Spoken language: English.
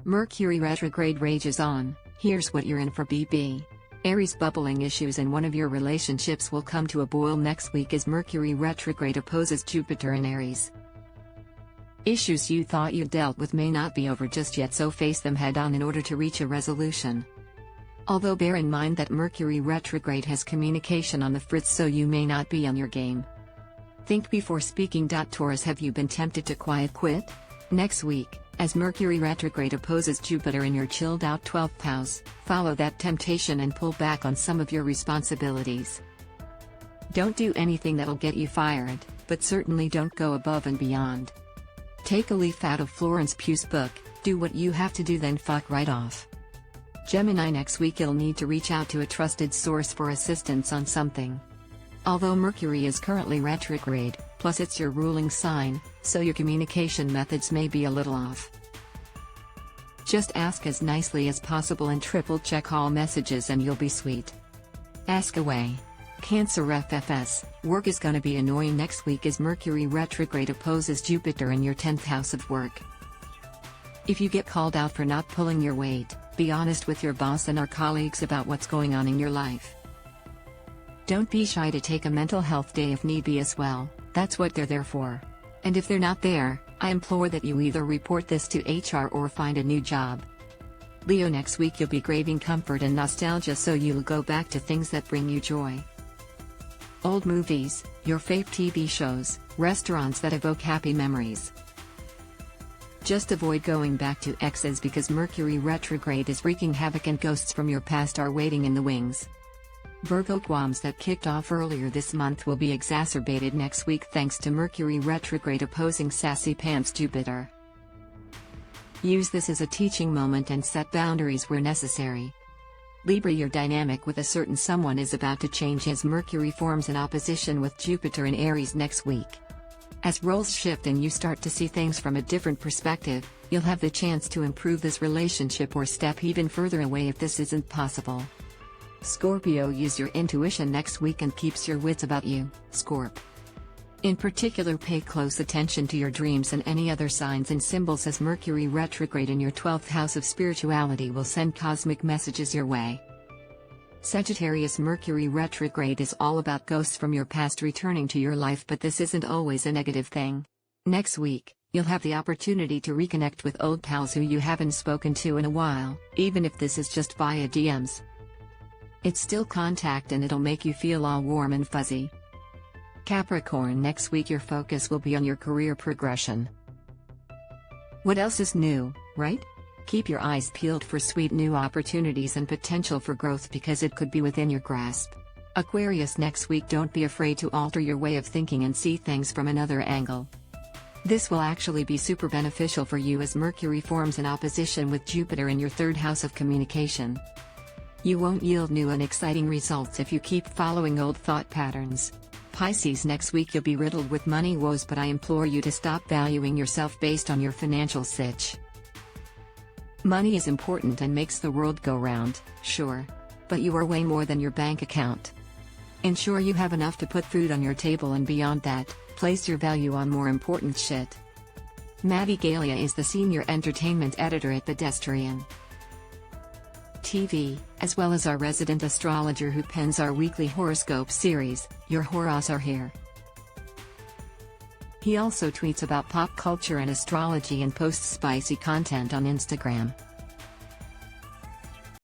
Mercury retrograde rages on. Here's what you're in for, BB. ARIES bubbling issues in one of your relationships will come to a boil next week as Mercury retrograde opposes Jupiter in Aries. Issues you thought you dealt with may not be over just yet, so face them head-on in order to reach a resolution. Although bear in mind that Mercury retrograde has communication on the fritz, so you may not be on your game. Think before speaking. Taurus, have you been tempted to quiet quit? Next week, as Mercury retrograde opposes Jupiter in your chilled-out 12th house, follow that temptation and pull back on some of your responsibilities. Don't do anything that'll get you fired, but certainly don't go above and beyond. Take a leaf out of Florence Pugh's book, do what you have to do, then fuck right off. Gemini, next week you'll need to reach out to a trusted source for assistance on something. Although Mercury is currently retrograde, plus it's your ruling sign, so your communication methods may be a little off. Just ask as nicely as possible and triple check all messages and you'll be sweet. Ask away. Cancer FFS, work is gonna be annoying next week as Mercury retrograde opposes Jupiter in your 10th house of work. If you get called out for not pulling your weight, be honest with your boss and our colleagues about what's going on in your life. Don't be shy to take a mental health day if need be as well, that's what they're there for. And if they're not there, I implore that you either report this to HR or find a new job. Leo, next week you'll be craving comfort and nostalgia, so you'll go back to things that bring you joy. Old movies, your fave TV shows, restaurants that evoke happy memories. Just avoid going back to exes because Mercury retrograde is wreaking havoc and ghosts from your past are waiting in the wings. Virgo qualms that kicked off earlier this month will be exacerbated next week thanks to Mercury retrograde opposing sassy pants Jupiter. Use this as a teaching moment and set boundaries where necessary. Libra, your dynamic with a certain someone is about to change as Mercury forms in opposition with Jupiter in Aries next week. As roles shift and you start to see things from a different perspective, you'll have the chance to improve this relationship or step even further away if this isn't possible. Scorpio, use your intuition next week and keeps your wits about you, Scorp. In particular, pay close attention to your dreams and any other signs and symbols as Mercury retrograde in your 12th house of spirituality will send cosmic messages your way. Sagittarius, Mercury retrograde is all about ghosts from your past returning to your life, but this isn't always a negative thing. Next week, you'll have the opportunity to reconnect with old pals who you haven't spoken to in a while, even if this is just via DMs. It's still contact and it'll make you feel all warm and fuzzy. Capricorn, next week your focus will be on your career progression. What else is new, right? Keep your eyes peeled for sweet new opportunities and potential for growth because it could be within your grasp. Aquarius, next week don't be afraid to alter your way of thinking and see things from another angle. This will actually be super beneficial for you as Mercury forms in opposition with Jupiter in your 3rd house of communication. You won't yield new and exciting results if you keep following old thought patterns. Pisces, next week you'll be riddled with money woes, but I implore you to stop valuing yourself based on your financial sitch. Money is important and makes the world go round, sure. But you are way more than your bank account. Ensure you have enough to put food on your table, and beyond that, place your value on more important shit. Maddie Galia is the senior entertainment editor at Pedestrian TV, as well as our resident astrologer who pens our weekly horoscope series, Your Horos Are Here. He also tweets about pop culture and astrology and posts spicy content on Instagram.